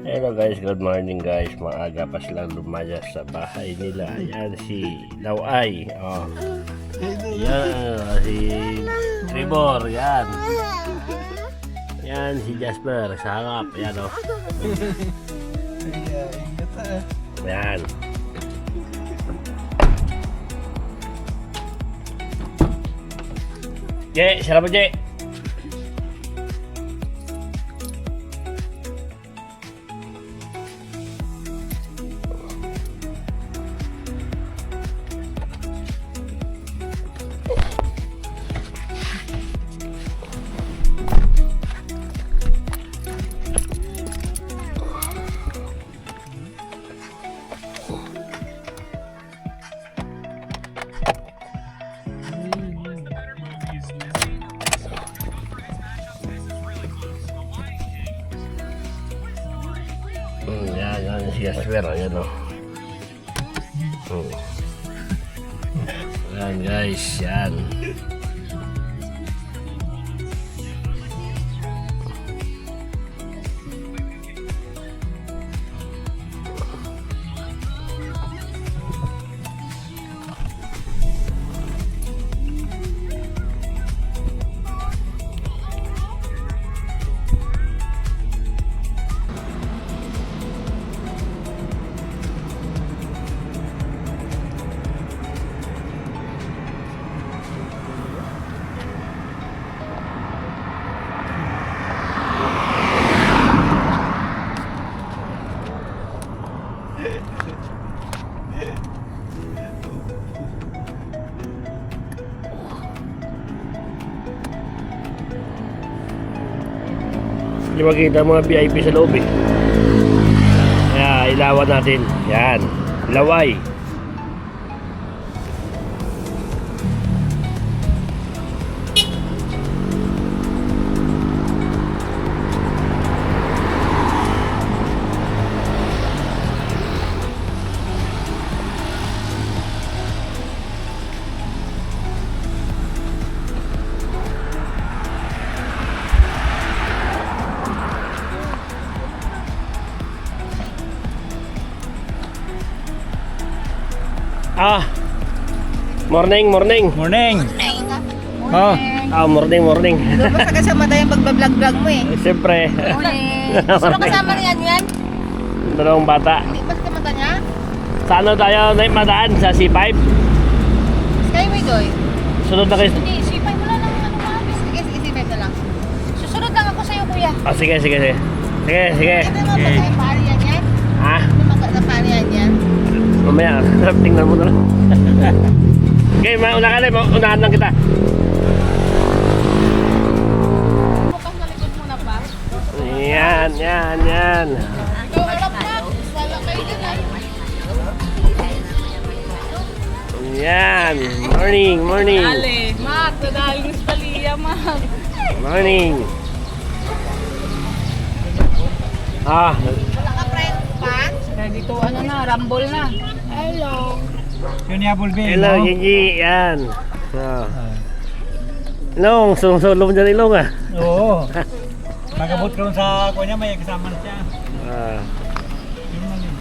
Hello guys, good morning guys. Maaga pa silang lumaya sa bahay nila. Ayan si Laway. Oh. Ayan si Trevor. Yan. Yan si Jasper sa harap. Ayan o. Ayan. Je, sarap Je. Yan si Jasper, ayan o. Yan guys, yan. Hindi makita mga VIP sa loob eh. Kaya ilawan natin. Yan. Laway. Morning. Morning. Oh. Morning. Doon ba sa kasama tayo pagbablog-vlog mo eh? Siyempre. Morning. Sino kasama niyan yan? Dalawang bata. Hindi ba sa mata niya? Sa ano tayo madaan? Sa C5? Skyway doy. Sunod na kayo. Hindi, C5 wala lang ano maamis. Sige, C5 na lang. Susunod lang ako sa'yo kuya. Sige. Sige. Ito yung mga sa pariyan yan? Ha? Yung mga sa pariyan yan? Mamaya, tingnan mo na lang. Okay, mauna ka na. Unahan lang kita. Bukas na likod muna pa. Yan. Ikaw alam na. Sala kayo din ay. Yan. Morning. Ale, Mak, nadalos paliya, Mak. Morning. Wala ka friend pa? Dito ano na, rumble na. Hello. Yun yung Apple Pay, Hello, no? Gigi. Yan. Ilong, sulong dyan ilong ah. Oo. Magabot ko sa kunya, may kasama na siya. Yun lang yun.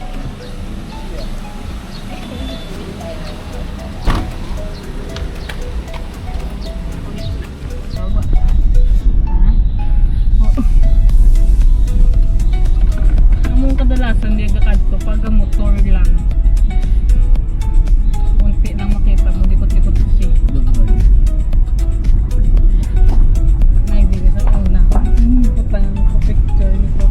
Among kadalasan di agad ko pag motor lang. Unti lang makita mo likot-likot kasi. Nay di sa una. Ito pa yung picture nito.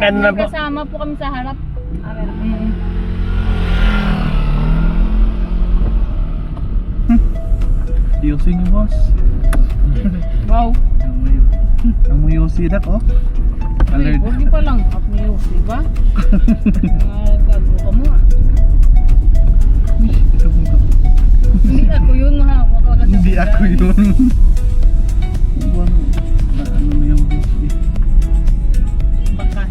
ano na po. Kasama po kami sa harap. Diyosin niyo, boss. Wow. Ang mo yung sidak, oh. Alert. Huwag pa lang up niyo, di ba? Gago ka mo ah. Ito po ito. Hindi ako yun ha. Hindi ako yun. Na ano na yung boss, eh. Baka.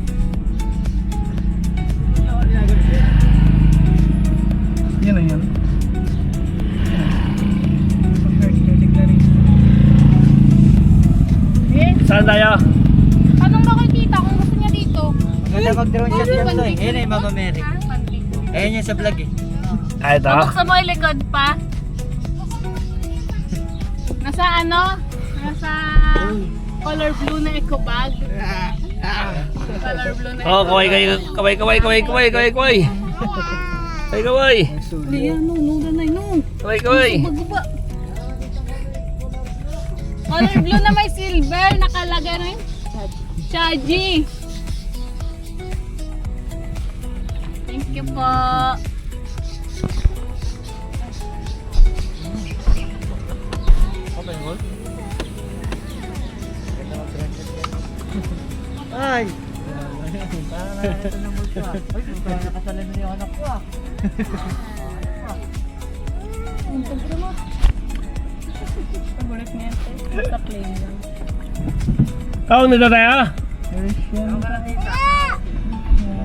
Yan na yan. Eh, Saan tayo? Anong makikita kung gusto niya dito? Maganda mag-drone shot yan, Soy. Yan na yung Mama Mary. Ayan yan sa vlog, eh. Ah, ito? Buksan mo yung likod pa. Nasa ano? Nasa color blue na eco bag. Color blue na Oh, kaway. Ay, kaway. Lian, no, no. Kaway. Magbaba. Color blue na may silver. Nakalagay rin. Chaji. Thank you po. Ay! Nakasalan na yung anak ko, ah. Paborito niya ito. Sa plane lang. Oh, nito tayo?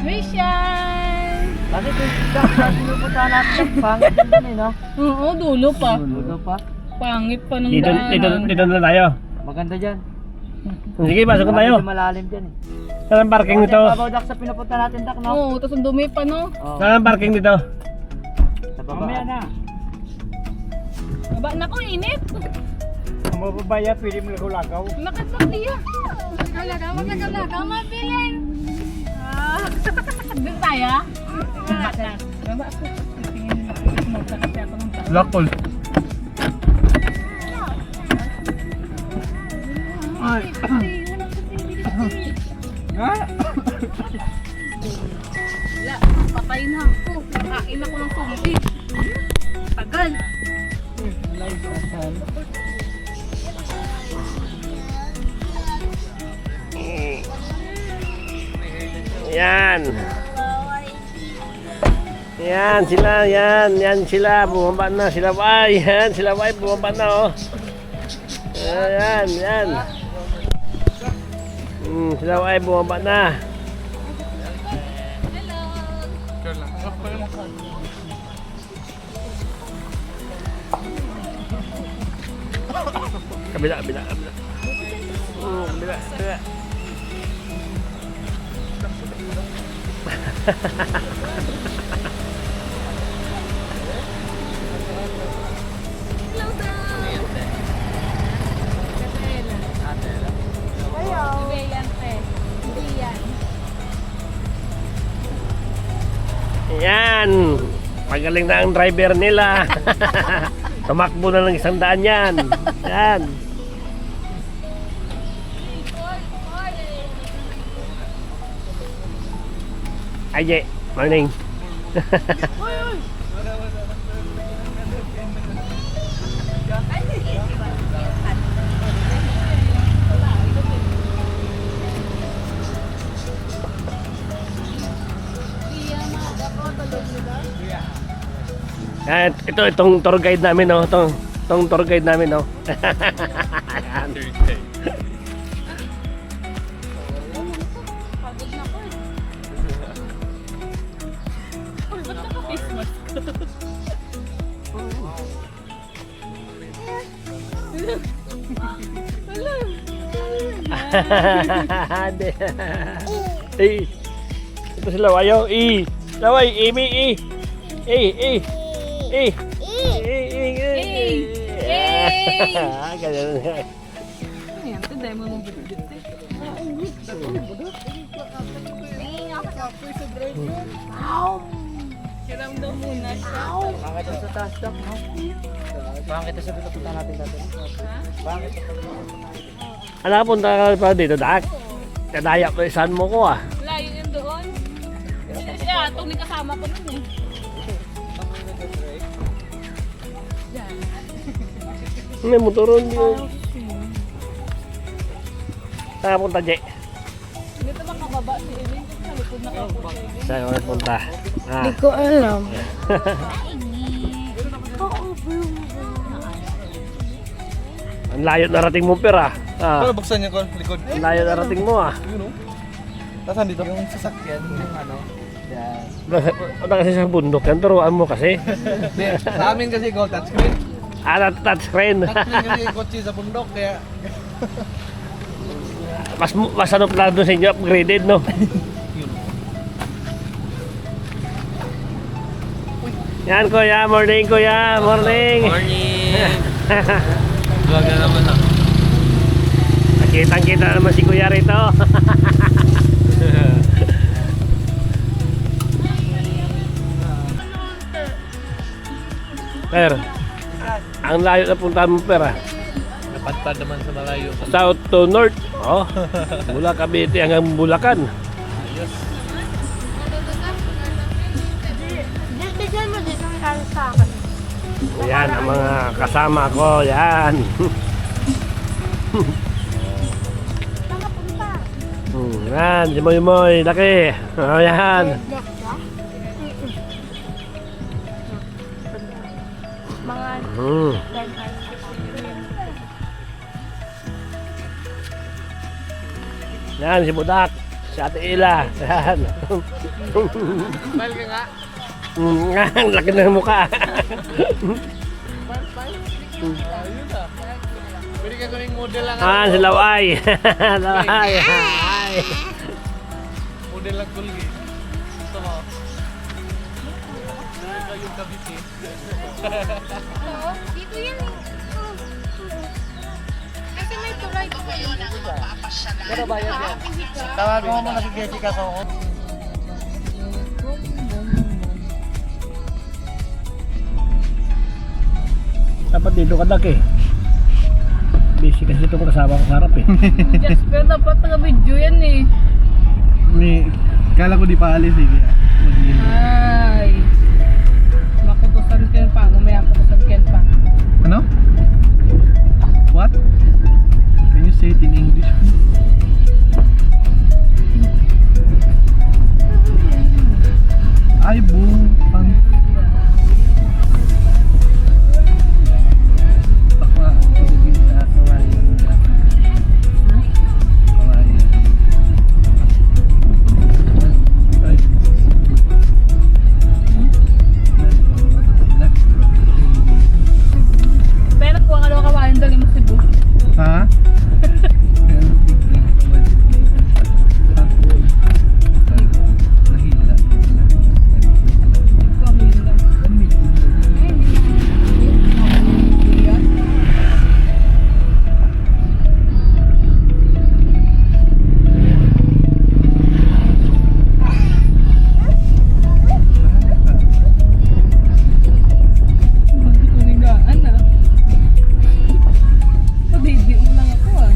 Mission! Bakit yung sidak? Pinupunta natin. Pangit yung dun, eh, no? Oo, dulo pa. Ludo pa. Pangit pa nung Dito na tayo. Maganda dyan. Sige, pasok na tayo. Medyo malalim dyan, eh. Saan ang parking nito? Babaw, Dak, sa pinupunta natin, Dak, no? Oo, tapos ang dumi pa no. Oo. Saan ang parking dito? Sa baba. Mamaya na. Aba, naku, init. Ang mababaya, pwede mo lagaw-lagaw. Nakasang diya. Magagalaga, mabilin! Doon tayo? Baba ako. Tingin ako. Magkakasya ako ng tao. Lockall. Wala, patay na ako. Nakain ako ng tubig. Tagal. Yan. Yan sila, bumaba na sila. Ay, yan sila, ay, bumaba na, oh. Yan. Sila, ay, bumaba na. Kabila. Kabila. Hindi yan, te. Hindi yan. Yan. Magaling na ang driver nila. Tumakbo na ng 100 yan. Yan. Aye, morning. Yan, itong tour guide namin, no. Itong tour guide namin, no. Yan. Pagod na ko eh. Ba't naka-face mask? Eh, ito si Lawayo. Laway, Amy, ganyan. Ayan, ito dahil mo mong bitbit eh. Kiramdam muna siya. Bakit sa taas, Dak, no? Bakit sa pinupunta natin dati? Bakit? Ano, punta ka pa dito, Dak? Kadaya ko isan mo ko, ah. Layo yung katong ni kasama ko nun eh. May motoron yun. Saan punta, Je? Dito ba kababa si Erin? Sa likod na ako. Saan ka punta? Ah. Hindi ko alam. Ang layo narating mo, pera. Ah. Pero buksan niyo ko likod. Ang layo narating mo, ah. Nasaan dito? Yung sasakyan, yung ano. Yan. Ano kasi sa bundok yan? Turuan mo kasi. Sa amin kasi gold touchscreen. Ah, touchscreen. Touchscreen kasi yung kotse sa bundok kaya Mas ano pala doon sa inyo, upgraded, no? Yan, kuya. Morning, kuya. Morning. Morning! Vlog na naman ah. Nakitang-kita naman si kuya rito. Per, ang layo na puntahan mo, Per, ah. Napadpad naman sa malayo. South to North. Oh, mula Cavite hanggang Bulacan. Bigyan mo dito ang kaya sa akin. Yan ang mga kasama ko. Yan. Saan ka punta? Yan, si Moy Moy. Laki. Oh, yan. Mga Hmm. Yan, si Budak. Si Ate Ila. Yan. Smile ka nga. Nga, ang laki ng mukha. Ayun ah. Pwede ka gawing model lang. Ah, si Laway. Laway. Ay. Model lang kulgi. Gusto mo? Ito yung kabiti. dito yan eh. Kasi may tulay ko yun ang mapapasyalan. Pero bayad yan. Tawagan mo muna si Jessica sa ako. Dapat dito ka dak eh. Busy kasi itong kasama ko sa harap eh. Jasper, dapat taga-video yan eh. Kala ko di pa alis eh. Ay. Makutusan ka pa. Mamaya kutusan ka pa. Ano? What? Can you say it in English? Ay, boo. Pero kuha ka daw kawain, dali mo Cebu. Ha? Kuha mo yun lang. Kuningaan ah. Baby mo lang ako ah.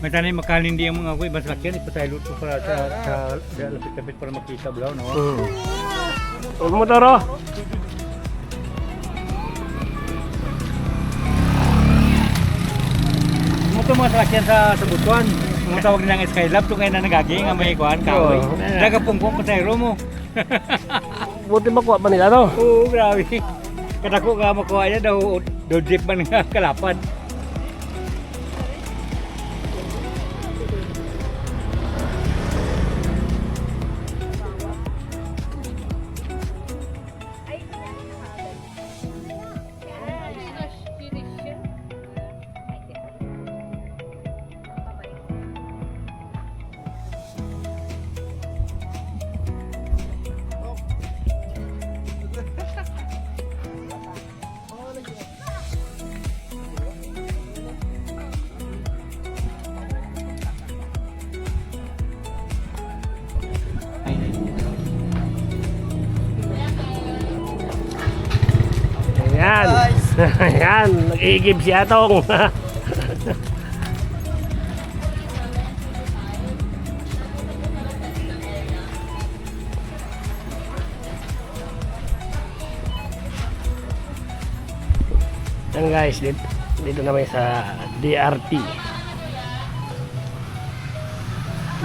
May tanay makalindi ang mga ako ibang sakyan ipataylo ko para sa lapit-lapit para makita bulaw no. Huwag mo toro. Mo to mga sakyan sa butuan. Mga tawag nilang Skylab to kay na nagagi nga may kuan kahoy. Oo. Daga pungkong pataylo mo. Buti makuha pa nila, no? Oo, grabe. Kadako ka makuha niya daw Dodjip man nga kalapad. Ayan. Ayan, nag-iigib si Atong. Yan guys, dito naman sa DRT.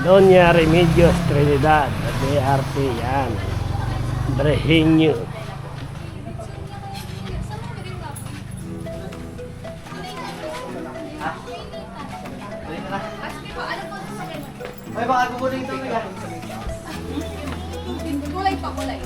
Doña Remedios Trinidad, DRT yan. Brehenyo. Ay, baka kukunin ito. Kulay pa, kulay.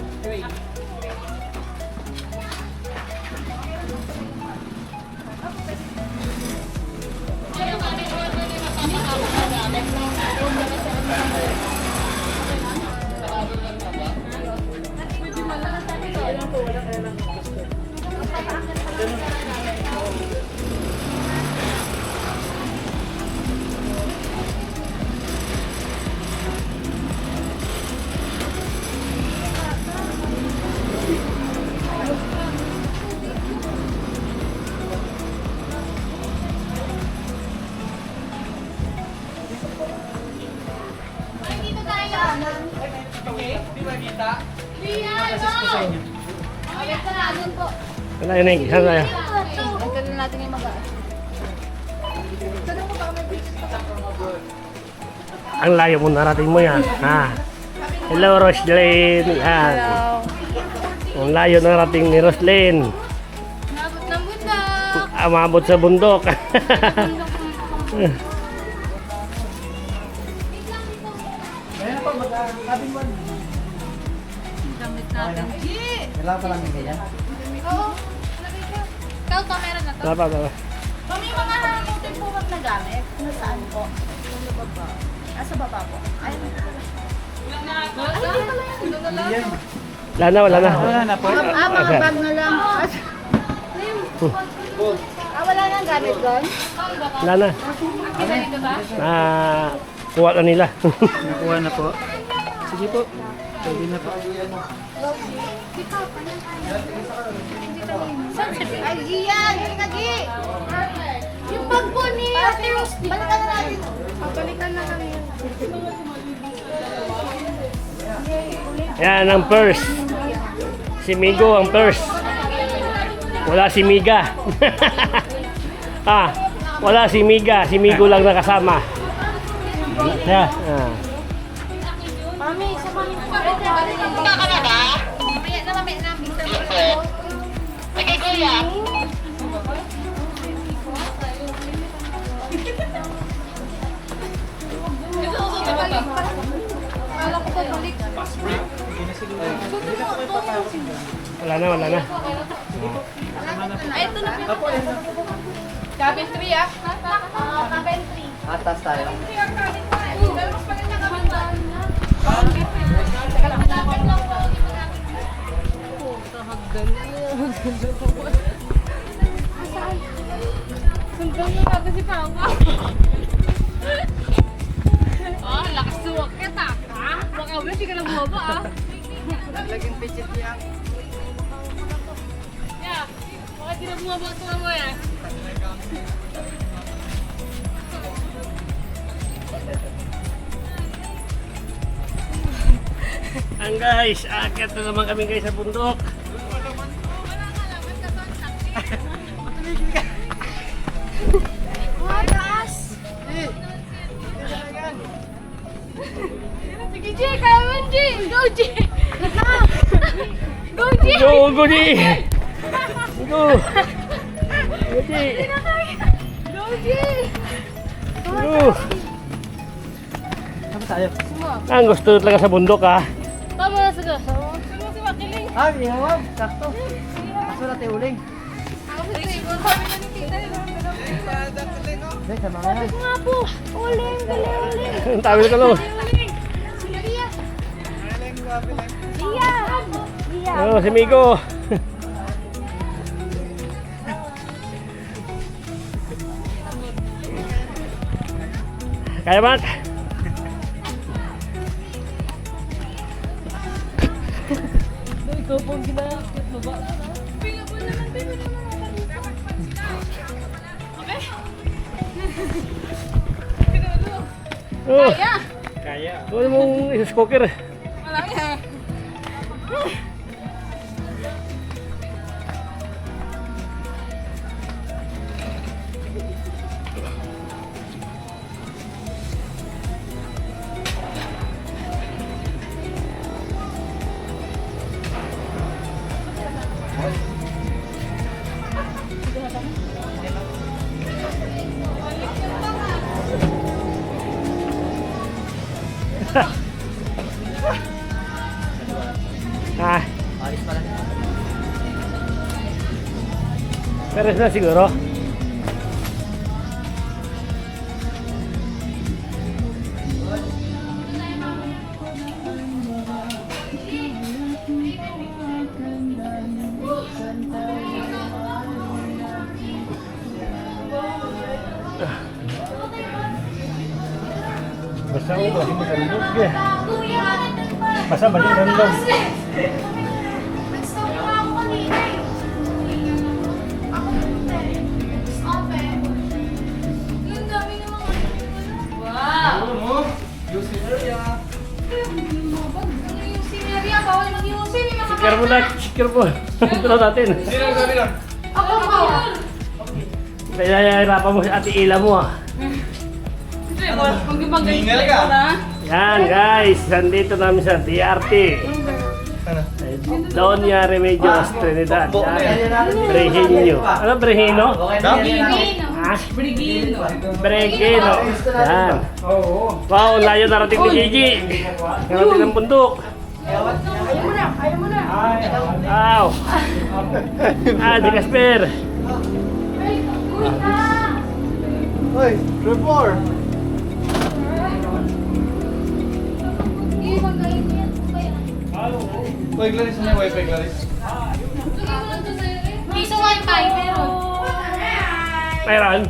Ano yun eh? Saan tayo? Ganun natin yung mag-aas. Ang layo mo narating mo yan. Ha? Hello Roslyn. Yan. Ang layo narating ni Roslyn. Nabot ng bundok. Umabot sa bundok. Damit natin. Kailangan pa lang yung ganyan. Oo. Ikaw to, meron na to. Tapa. May mga hamutin po na gamit. Nasaan po? Sa baba. Sa baba po. Ay, Wala na. Wala na po. mga bag na lang. Wala nang gamit doon? Wala na. Kuha na nila. Nakuha na po. Sige po. Pwede na po. Ay, Gian! Nagi! Yung bag po ni Ate Rose. Balikan na natin. Balikan na kami. Yan ang purse. Si Migo ang purse. Wala si Miga. Wala si Miga. Si Migo lang nakasama. Yeah. Mami, sa mami po. Baka ka na ba? Mamaya na. Sige, kuya. Kala ko pabalik. Wala na. Ay, ito na. Cabin 3 ah. Cabin 3. Atas tayo. Pero mas maganda ka man. Sundan na natin si Papa. Oh, lakas suwak kita. Baka wala, di ka na bumaba ah. Laging pitchit yan. Yeah, baka di na bumaba ito mo yan. Ang guys, aakyat na naman kami guys sa bundok. Taas! Sige, G! Kaya mo, G! Go, G! Go, G! Go, Di! Go! Saan tayo? Ang gusto talaga sa bundok ha. Tama na sige. Sino si Makiling? Ah, hindi mo. Sakto. Kaso natin uling. Ako si Trevor. Sabi na ni Tita. Hindi, sama nga yan. Nga po. Uling, uling. Ang tabi ka lang. Uling. Lia. Lia. Lia. Oh, si Migo. Kaya ba? Ikaw pong ginakit mo ba? Oh, Kaya. Kaya. ano mong isa cooker? Malaki ha. Ah, Alis pala. peres na siguro. Basta ako, hindi magandog. Basta mali magandog. Nag-stop na ako kanina eh. Ako punta eh. Stop eh. Yung dami ng mga wow! Yung scenario. Ano yung sinerya? Bawal mag-iusin. May mga Sikir mo na, sikir mo. Ito na natin. Ako bawal. Kaya hirapan mo si Ate Ila mo ah. Hingal ka. Yan guys, nandito namin sa DRT. Doña Remedios Trinidad. Brejino. Ano Brejino? Ah, Bregino. Yan. Oo. Wow, layo narating ni Gigi. Narating ng bundok. Wow. Ah, di Casper. Hoy, Trevor. Hoy, Clarice, may wifi, Clarice. Piso wifi, pero... Mayroon.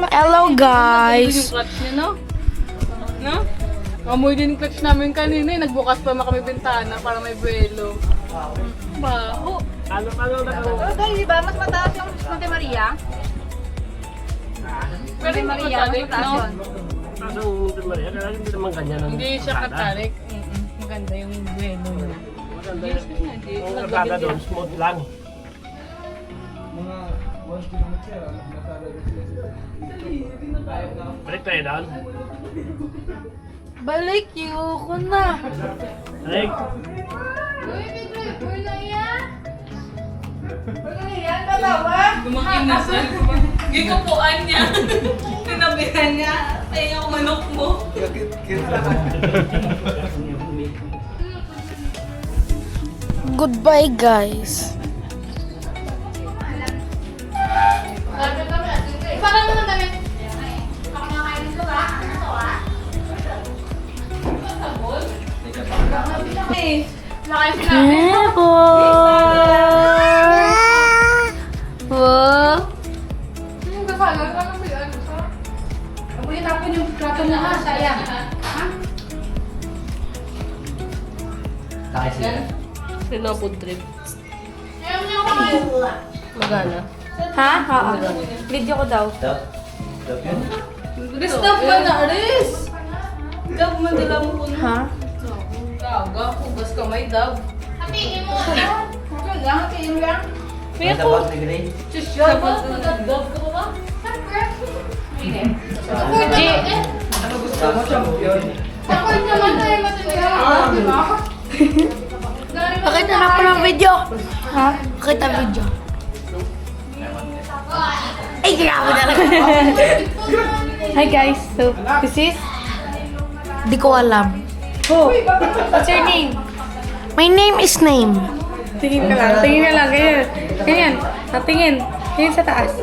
Hello Yung guys! clutch niya, no? No? Amoy din yung clutch namin kanina eh. Nagbukas pa kami bintana para may buwelo. Baho. Ano na ako? Ito, di ba? Mas mataas yung Monte Maria. Pero hindi Maria, katarik, mas mataas no? yun. Kaso Maria, kaya hindi naman ganyan ang Hindi siya kalsada. katarik. Maganda yung buwelo niya. Maganda yung kalsada doon, smooth lang. Mga 1 kilometer, nasala Balik tayo doon. Balik, ko na! Balik. Uy, may driver na yan! Yan, dalawa. Gumakinasal. Gikupuan niya. Tinabihan niya. Ay, yung manok mo. Goodbye guys! Parang naman kami. Ako nakakainin ko ba? Ano to ah? Sabon? Eh, lakay sinabi. Wow! Kasala ka lang ba? Ako yung tapon yung plato mo ha, sayang. Ha? Pinapod trip. Ayaw niya kumain. Magana. Ha? Oo. Video ko daw. Restop ka na, Aris! Dab man nila mo po. Ha? Gaga, hugas kamay, Dab. Hatiin mo. Ito lang, hatiin mo lang. May tapat ni Gray. Sabot, nagdab ka ba? G. Tama siya mo yun. Sakot naman tayo matulog. Di ba? Dari Pakita na ako ng video. Ha? Pakita video. Ay, grabe talaga. Hi guys, so this is... Di ko alam. Who? What's your name? My name is Name. Tingin ka lang, ganyan. Ganyan, tingin. Tingin sa taas.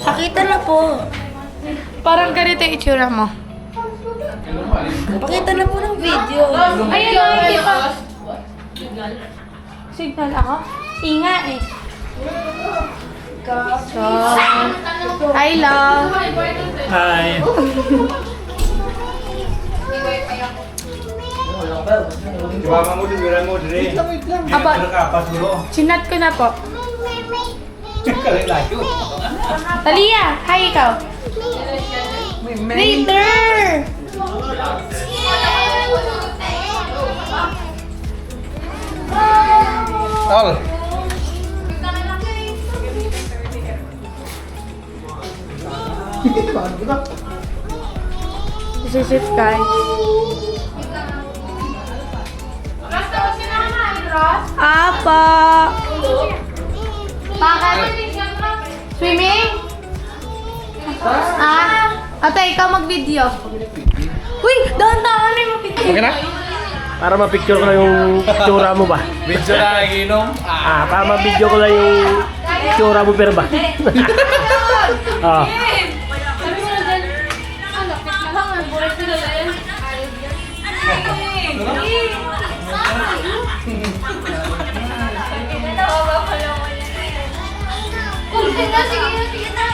Pakita na po. Parang ganito yung itsura mo. Pakita na po ng video. Ayun lang, hindi pa. Signal ako? Inga eh. So, hi love. Hi. Di ba mo din mo dire? Aba. Nakapas dulu. Chinat ko na po. Kali layo. Talia, hi ikaw. Later. Tol. This is it guys. Apa? Bakit? Swimming? Ate, ikaw mag-video. Uy, dahan-dahan na yung mapito. Okay na? Para ma-picture ko lang yung tsura mo ba? Video na naginom. Para ma-video ko lang yung tsura mo pero ba? Ah. Sige na, sige na.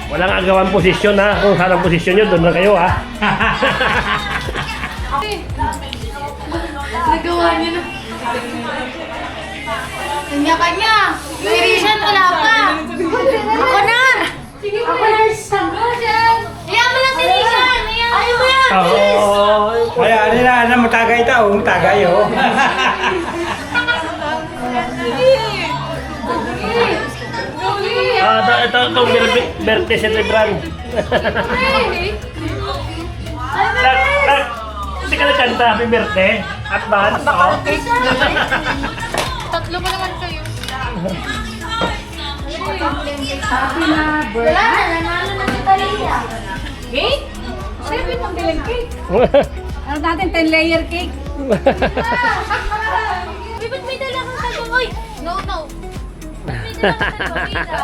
Walang agawang posisyon ha. Kung saan ang posisyon nyo, doon na kayo ha. Nagawa niyo na. Kanya-kanya. Irisan, wala pa. Ako na. Ako na. Hayaan mo lang si Rizan. Ayaw mo yan. Oo. Ay, ano na matagay tao, tagay oh. Itong birthday celebration. Hindi ka nagkanta, happy birthday. Advance, oh. Tatlo pa naman kayo. Happy na Wala na, nanalo na si Talia. Cake? Siyempre pang bilang cake. Ano natin, 10-layer cake? Uy, ba't may dala kang sadyang? Uy, no. Ba't may dala kang sadyang?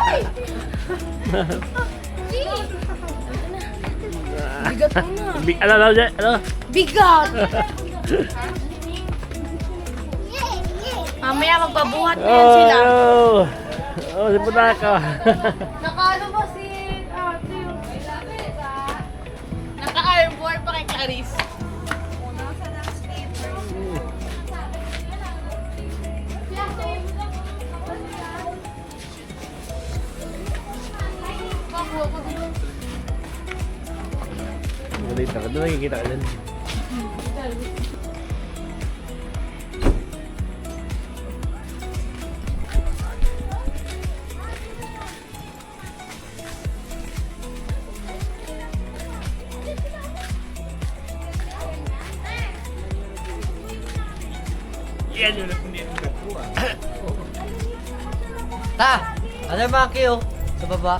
Sige. Bigat mo na. Ano? Bigat! Mamaya magbabuhat na yan sila. Oh, si Punaka. Nakaano ba si ate yung naka-armboard pa kay Clarice. Malita ka, doon nakikita ka dyan. Yan yun. Ta! Ano yung mga kiyo? Sa baba?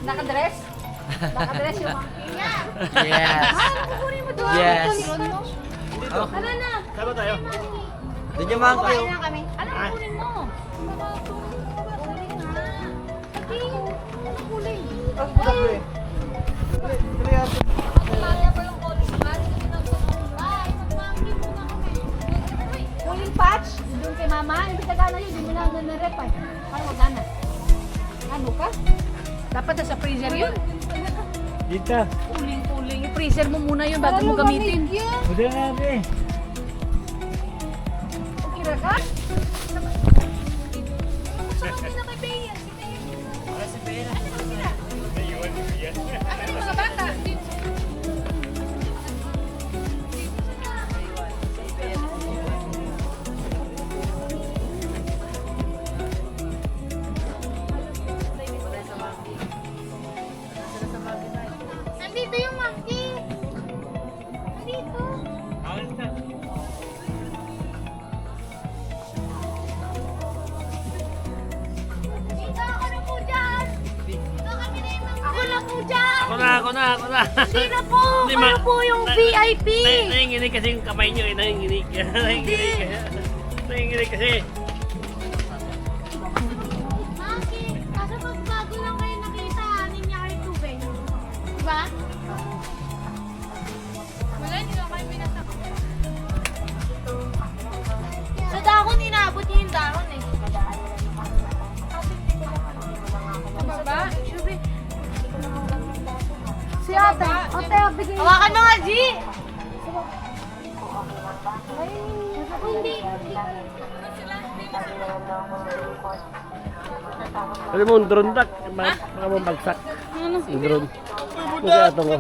Nakadress? Nakadress yung mga Yes! kukunin mo doon. Yes! Ano na? Saan tayo? Doon yung mga kiyo. Kumain na kami. Ano kukunin mo? Ano kukunin? Cooling patch? Doon kay mama? Hindi ka gana yun. Hindi mo na nanarep ay. Paano magana? Ano ka? Dapat nasa freezer yun. Dito. Cooling. I-freezer mo muna yun bago mo gamitin. Udah na be. Okay na ka? Sa bata. Ako na. Hindi na po! Hindi, Kayo ma- po yung VIP! Nanginginig kasi yung kamay nyo eh. Nanginginig kasi. Maki, kaso pag bago lang kayo nakita, hanin niya kayo tubig. Diba? Wala, hindi lang kayo pinasak. Sa dahon, inaabot niya yung dahon eh. Baba? Si ate. Ate, bigay. Hawakan mo nga, G! Hindi. Alam mo, drone dak. Baka mong bagsak. Yung drone. Mukha ito ko.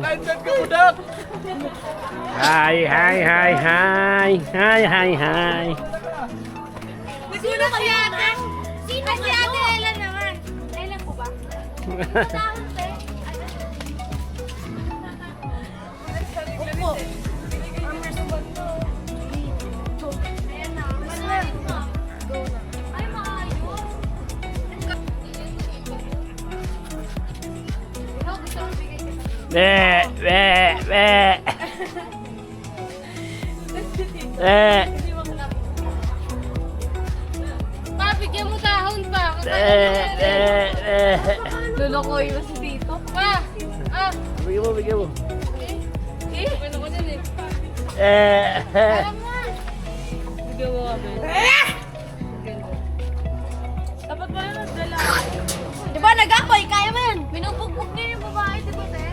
Hi. Sino si ate? Sino si ate? Ellen naman. Ellen po ba? Dahon, te. Opo. Ayan na. Malalim na. Ay, maayos. Ikaw, gusto mo bigay kita. Pa, bigyan mo dahon pa. Lulukoy mo si Tito. Pa! Bigyan mo. Ano ko dyan eh? Alam mo. Bigyan mo kami. Dapat pala nagdala. Di ba nag-apoy? Kaya mo yan. Minubugbog niya yung babae, di ba, te?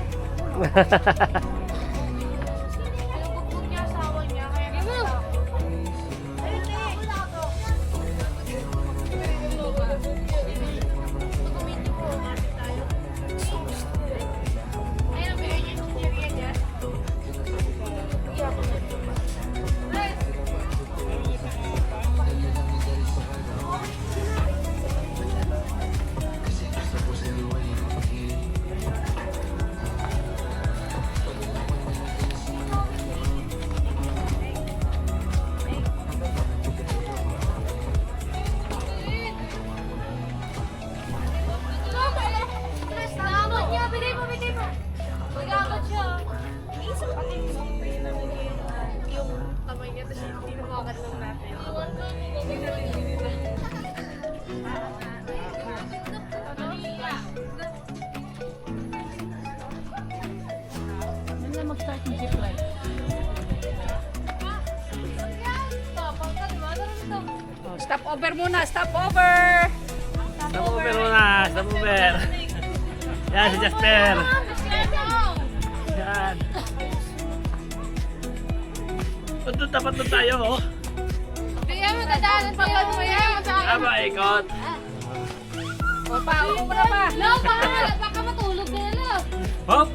Minubugbog niya asawa niya. Kaya mo. Ayun, te. Pag-umiti po, umati tayo. Ayun, bigyan niya yung chicheria niya. Salamat niya, bigay mo. Magagat siya. Isang pati isang pain na yung kamay niya, tapos tinumakat lang natin. Ano na mag-start yung zip line? Stop over muna! Stop over! Stop over. Yan, si Jasper. Yan. Doon, tapat doon tayo, oh. Bigyan mo, dadaanan pa lang mo yan. Tama, ikot. O, paupo mo na pa! No, baka matulog ka na lang. Hop!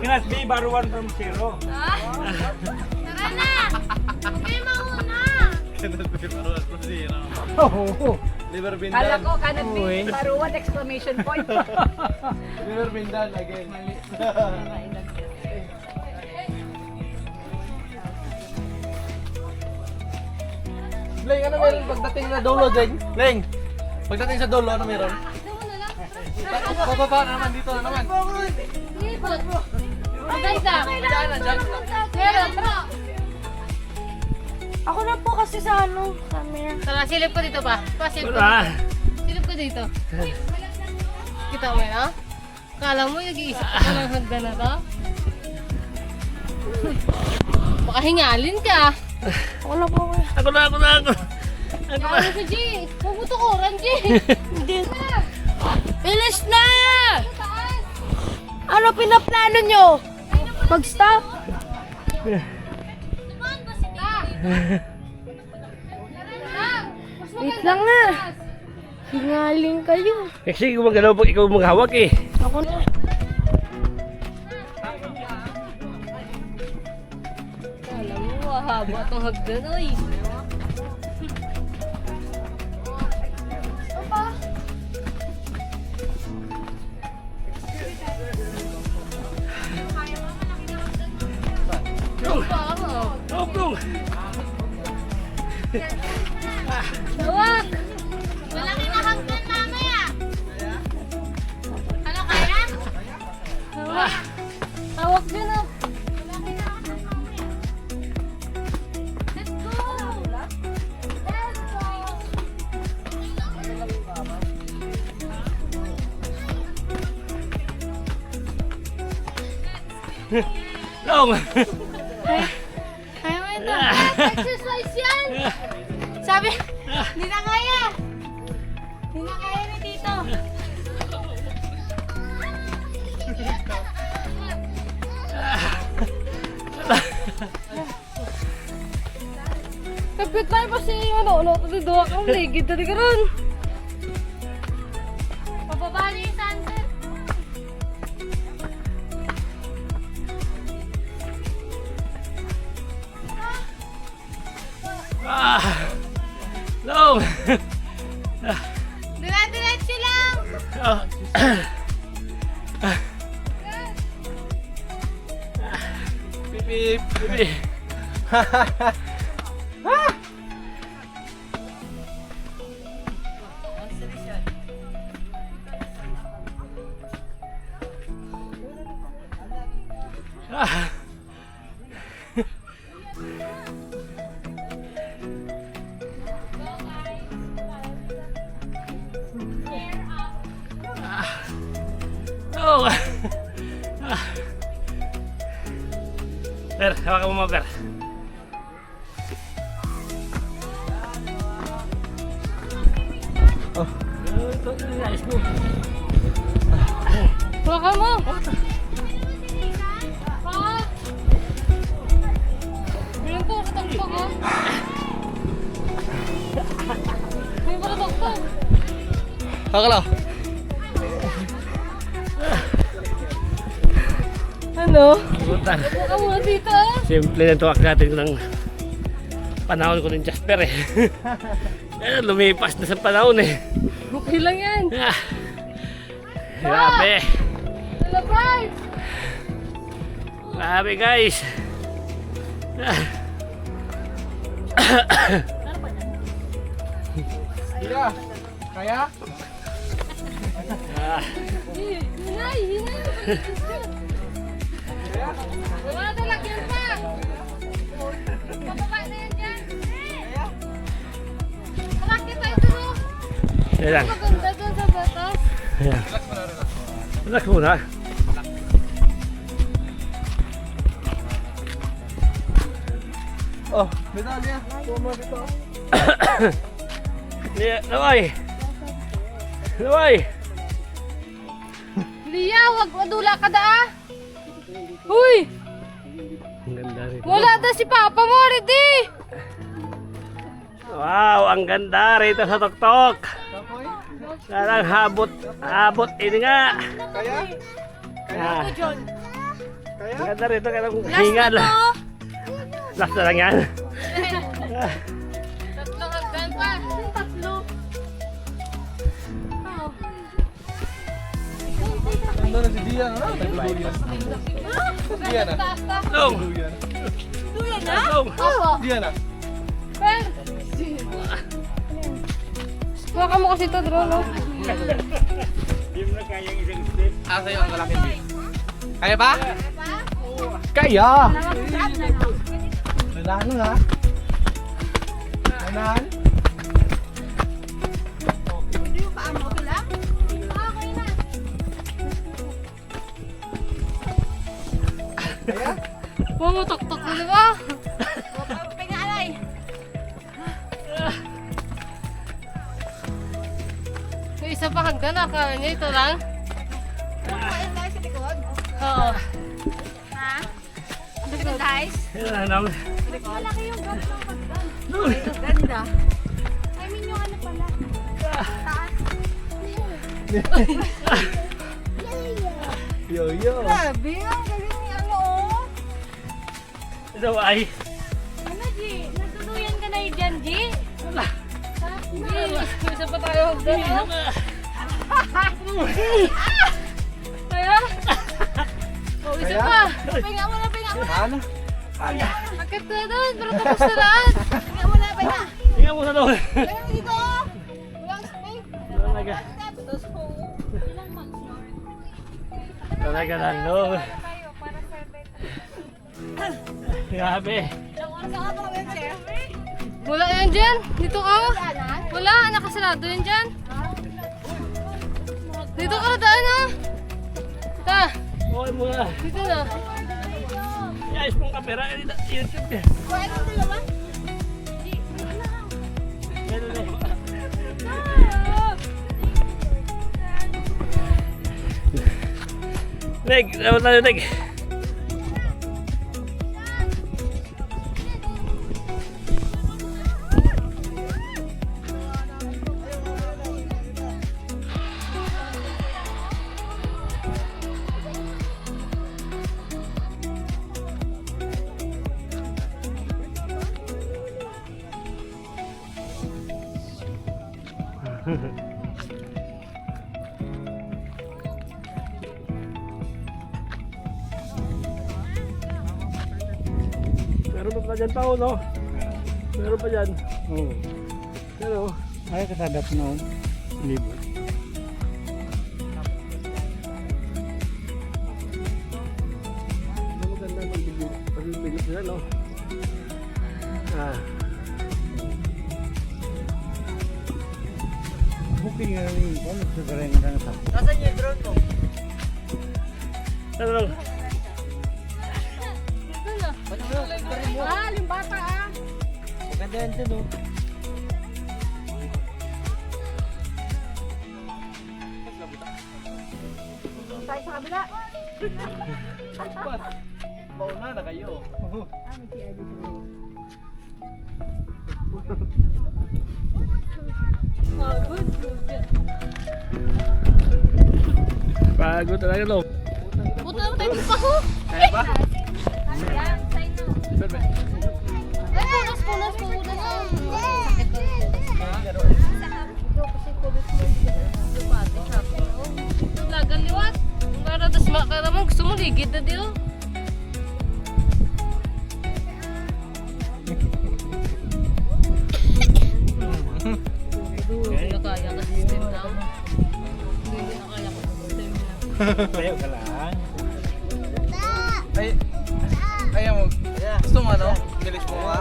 You must be baruan from zero. Tara na! Huwag kayo mauna! Oh, Kala ko, kanang big paruwan, exclamation point. Leng, ano meron pagdating na dulo, Jeng? Leng, pagdating sa dulo, ano meron? Ito mo na lang. Pababa na naman, dito na naman. Ikot. Maganda. Daan, dyan. Meron, tara. Ako na po kasi sa ano, camera. Tara, silip ko dito pa. Silip ko Ah. dito. Silip ko dito. Kita mo yun, ah? Kala mo, nag-iisip ka lang hagdan na to? Baka hingalin ka. Ako na po. Ako na. Ano si G? Huwag mo tukuran, G. Hindi. Bilis na! Ano pinaplano nyo? Mag-stop? Tumaan ba si Ta? Wait lang nga. Hingaling kayo. Kasi gumagalaw pag ikaw maghawak eh. Ako na. Kala mo, haba itong hagdan, oy. Go! Dawag! Malaki na hagdan mamaya. Ano kaya? Long! Kaya mo ito. Exercise yan! Sabi, hindi na kaya. Hindi na kaya ni Tito. Kapit tayo pa si ano, tadi doa ka ligid tadi karon. Pababa na yung sunset. Long! Diretso lang. Pipip. Long! Per, hawakan mo mga Per. Ayos mo. Hawakan mo. Bilang ko sa tagpag ha. May para tagpag. Akala. Ano? Butan. Hawakan mo dito ah. Simple na tuwak natin ng panahon ko ng Jasper eh. Eh, lumipas na sa panahon eh. Okay lang yan. Ah. Grabe. Celebrate! Grabe guys. Kaya? Kaya? Hinay, hinay. Wala na lagyan pa. Pababa na yan dyan. Malaki tayo dito. Yan lang. Maganda dun sa batas. Ayan. Relax muna. Oh, medalya. Puma dito. Laway. Laway. Lia, wag madula ka da ah. Huy! Ang ganda rin. Wala na si Papa mo, ready! Wow, ang ganda rito sa tuktok. Parang habot ini nga. Kaya? Ah, Kaya? ang ganda rito, kaya hingal. Last na lang yan. Tatlong hagdan pa. Tatlo. Ano na si Dian? Ano? Nagluduyan. Dian na. Long. Duyan na? Long. Opo. Dian na. Per! Baka mo kasi ito, Dro, no? Asa yung kalaking B? Kaya ba? Kaya! Nanahan nga. Nanahan? Pumutok-tok na diba? Pinaalay. Yung isa pa hagdan, akala niya ito lang. Ayun tayo sa likod. Oo. Ha? Likod guys. Yan lang. Malaki yung gap ng pagdan. Ganda. I mean yung ano pala. Taas. Yo-yo. Grabe, ang galing ni ano oh. Ito ay. Ano G? Natuluyan ka na dyan G? Isa pa tayo hagdan, no? Kaya? Oh, isa Kaya? pa. Pahinga mo na, pahinga mo na. Ano? Akit na doon, pero tapos na lahat. Pahinga mo na, pahinga. Tingnan mo sa doon. Pahinga mo dito oh. Walang space. Talaga. Tapos po. Ilang mag-snore. Talaga lang, no? Tayo para sa Grabe. Ilang oras ako ito kami, sir? Wala yan dyan. Dito ka. Wala, nakasarado yan dyan. Dito ka na daan, ha? Ta, Okay muna. dito na. ayos mong kamera. YouTube eh. Kuha ng dalawa. Meron eh. Neg, dapat tayo Neg. Meron pa dyan pa no? Meron pa dyan. Oo. Pero, Ay, katadap na. Libo. maganda mag-bilip nila no? Ah, Booking nga rin ko. Nagsugaring na sa. Nasaan yung drone mo? ano lang? Ah, limbata ah. Maganda yan dyan oh. Tayo sa kabila. Mauna na kayo. Bago talaga no? Buto lang tayo pa ko. Kaya ba? Ayan, tayo na. Ay, punas po muna na. Lagan liwat. Para das makaramang gusto mo ligid na diyo. Hindi na kaya ka system na. Hindi na kaya ka system na. Tayo ka lang. Ayaw mo. Gusto mo ano? Bilis mo nga.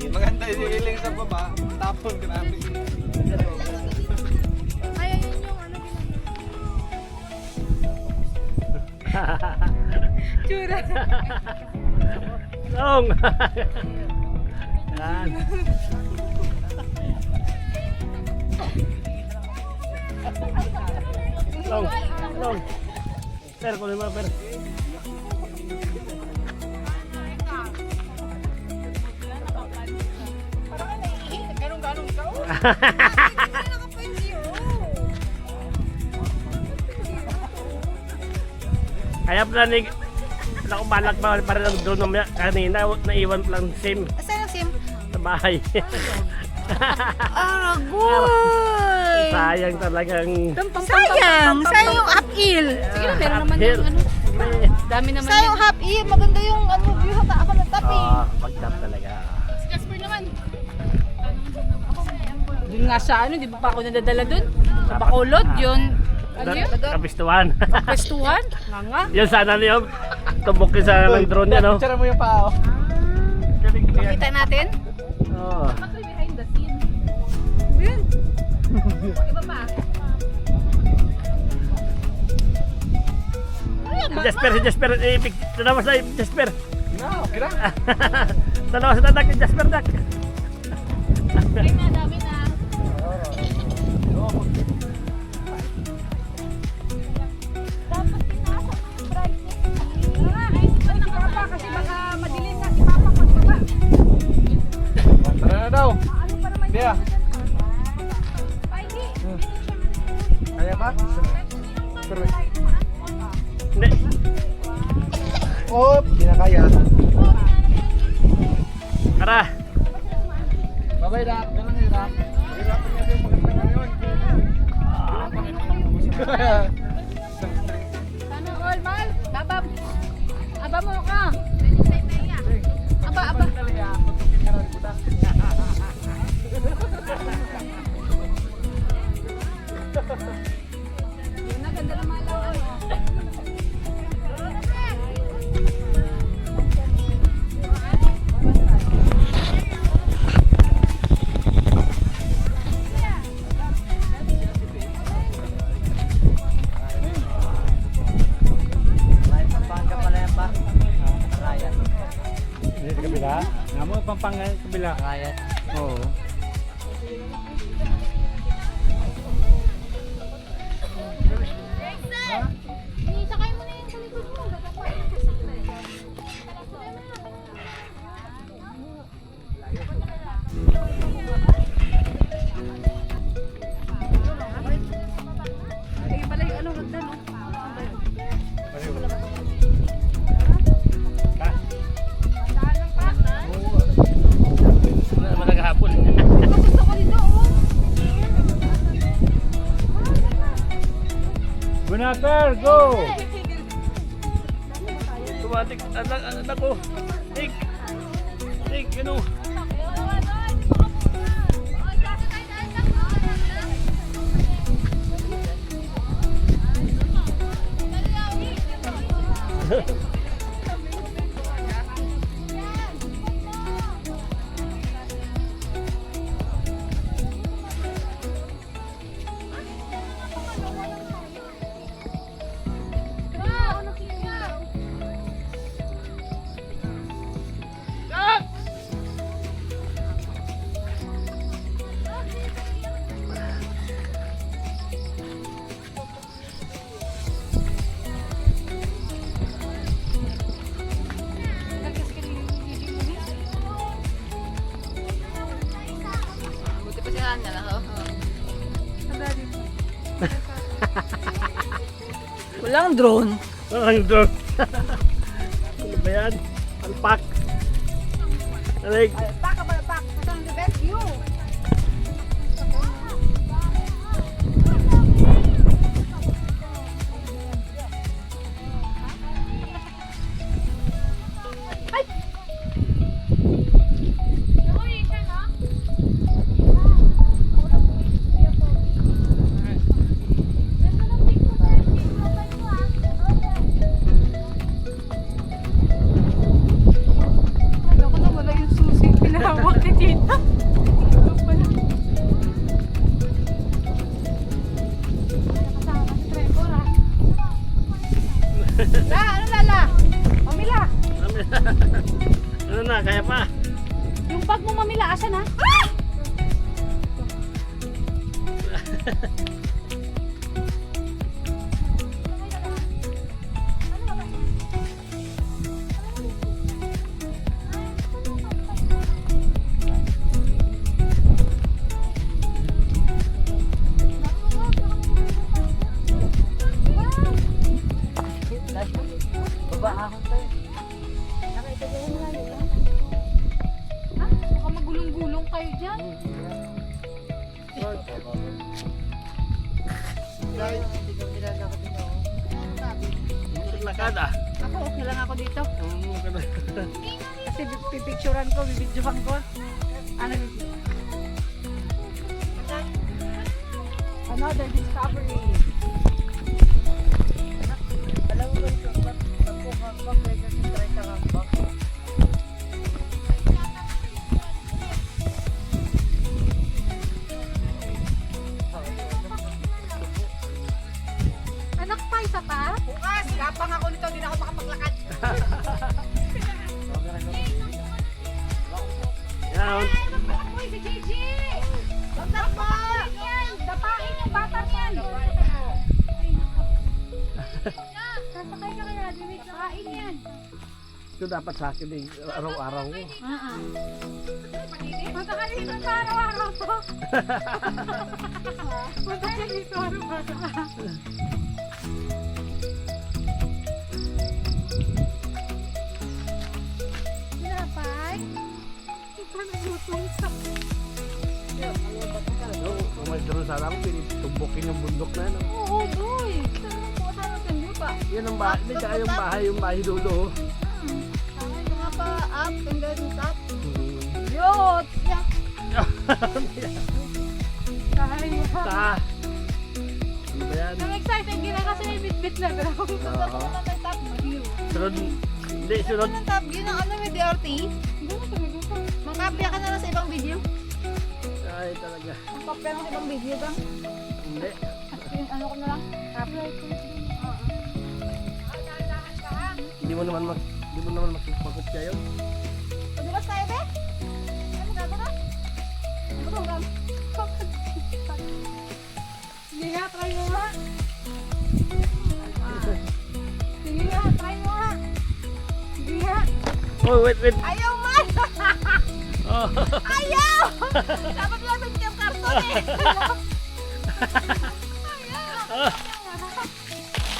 Maganda yung iling sa baba. Tapon ka namin. Ay, ayun yung ano. Tsura. Long! Yan. Long! Long! Per, kunin mo per. Ganun-ganun ka. Kaya pala ni... Wala akong balak pa para lang drone mamaya. Kanina, naiwan pa lang SIM Saan ang sim? sa bahay. Aragoy! Sayang talagang... Sayang! Sayang yung up-hill. Sige na, meron naman Uphill. yung ano. Dami naman Sayang yung up-hill. Maganda yung ano, view hata ako ng tapi. Pag-tap talaga. Si Casper naman. Doon nga sa ano, di ba pa ako nadadala doon? Sa Bacolod, yun. Ano yun? Kapistuhan. Pestuhan? Nga nga. Yan sana niyo. Tubukin sa ng drone niya, no? Picture mo yung paa. Kita natin? Oo. Behind the scene. Yun. Iba pa. Si Jasper, tanawa sa Jasper. No, okay lang. Tanawa sa tadak ni Jasper, dak. Ay na, dami na. Dapat pinasa yung brightness. Ay, si Papa, kasi baka madilim na si Papa pagbaba. Tara na daw. Ano pa naman Bea. Paigi. Kaya ba? Hindi. Oh, hindi na kaya. Tara. Bye-bye, Dak. Ganun yun, Dak. Hirapan niya yung magandang ngayon. Sana all, Mal. Babab. Aba mo ka. Aba, aba. Yun na, ganda naman lang. pang kabila. Kaya. Oo. Isakay mo na yung sa likod mo. Gagapain yung sasakay. Ay, pala yung ano, hagdan, oh. Wala naman naghapon. Gusto ko dito, oh. Gunaper, go! Tumatik, anak ko. Tik. Tik, ano? Buti pa si Hannah lang, oh. Walang drone. Ang drone. Ano ba yan? Alpak. Alig. Pack, pack. Kasang the best view. Ano ko na wala yung susi. Pinahawak ni Tita. Ano pala? Kasama si Trevor, ah. La, ano lala? Mamila. Ano na, kaya pa? Yung bag mo mamila, asan na? Ha? Baka magulong-gulong kayo dyan. Lakad ah. Ako, okay lang ako dito. Ano? Kasi pipicturean ko, bibidyohan ko. Ano dito? Another discovery. Alam mo ba ito? Pagkukambak, may kasi sa kambak. Anak pa, isa pa? Bukas! Gapang ako nito, hindi na ako makapaglakad. Yan. Uy, si Gigi! Dapain yan! Dapain yung batang yan! Sasakay ka kaya, Jimmy. Dapain yan. Ito dapat sa akin eh. Araw-araw ko. Punta ka dito sa araw-araw to. Punta ka dito. Ano ba? Sinapay? Ito nagutong sa... Kung may drone sana ako, pinitubukin yung bundok na. No? Oo, boy. Saan natin dito pa? Yan ang bahay. Hindi, tsaka yung bahay dulo. Ay, mga pa up and then up. Hmm. Yot! Kaya. Ta. Ano ba yan? I'm excited. Gina kasi may bit-bit na daw. Oo. May top view. Sunod. Hindi, sunod. Ang top view ng ano, may DRT? Hindi na sabi ko pa. Makapya ka na lang sa ibang video. Ay, talaga. Makapya lang sa ibang video ba? Hindi. Yung ano ko na lang. Apply ko. Hindi mo naman makikipagkot kayo. Padulas tayo, be? Sige nga, try mo nga. Sige nga, try mo nga. Sige nga. Oh, wait. Ayaw man! Oh. Ayaw! Dapat laban yung karton eh. Ayaw!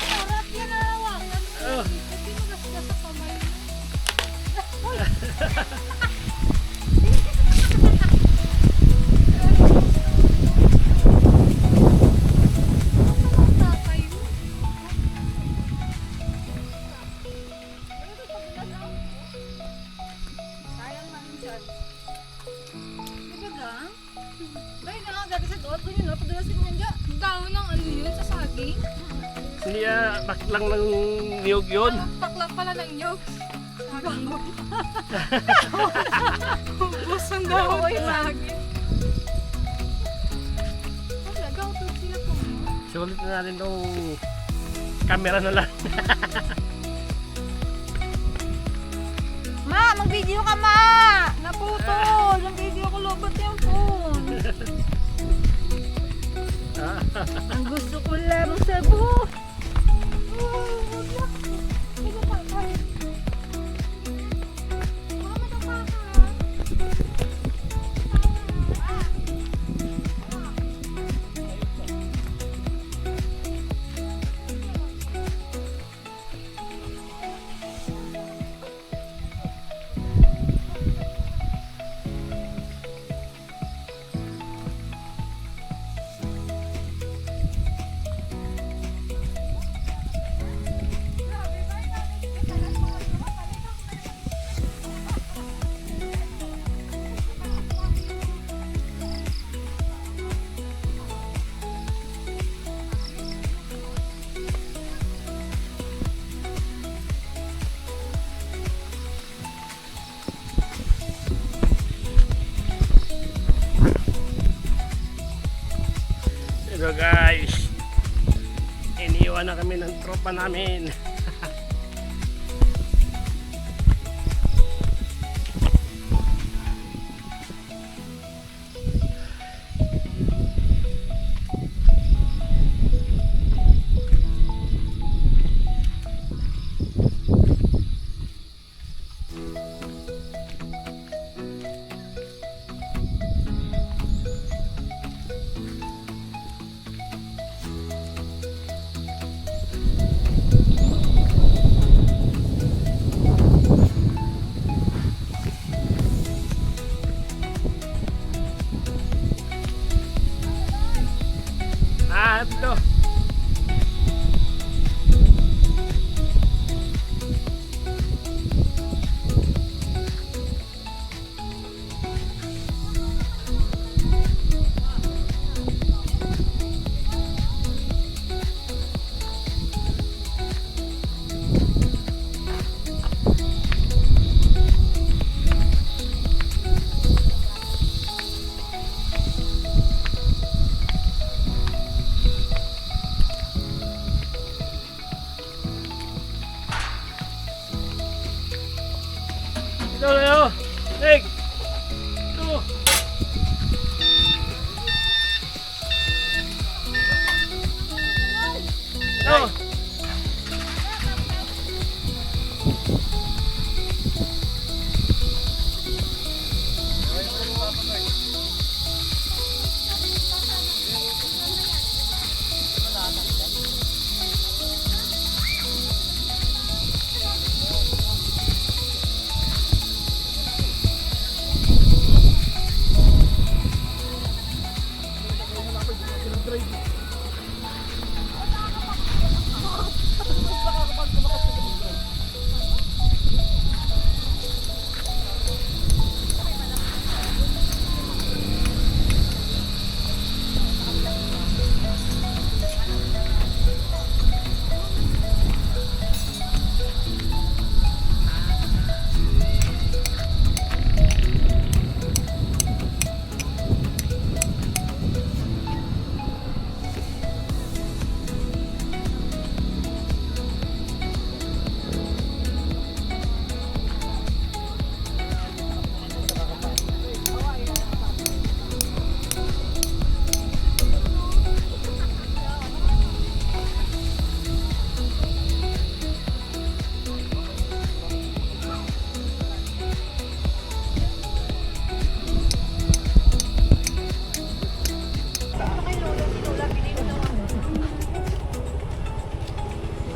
Sarap yan na hawakan. Hindi mo gasgas sa kamay mo. Tatay mo. Sayang man dyan. Di ba gang? Bay na nga, dati sa doot ko yun, padalas mo dyan. Dahon ng ano yun sa saging. Hindi baklang ng niyog yun. Bakla pala ng nyog. Saging. Ubus ang dahon ng saging. Wala, gawtod sila po. Sulit na natin tong camera na lang. Ma, mag-video ka ma! Naputol! Yung video ko lobot yung phone. Ang gusto ko lamang sa buho. Pero guys, iniwan na kami ng tropa namin. Ito. Ito na yun. Leg. Ito. Ito.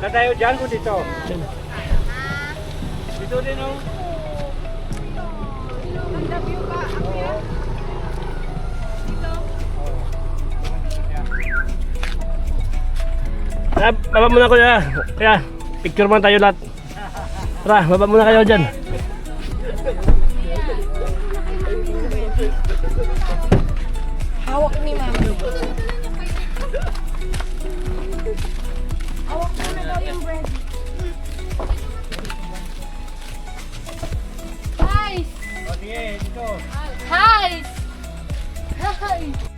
Na tayo dyan o dito? Dito din oh. Ganda view ba? Akyat? Dito? Baba muna kuya. Kaya, picture muna tayo lahat. Tara, baba muna kayo dyan. Hawak ni ma'am. Hawak mo na daw yung bread. Guys! O sige, dito. Guys! Guys!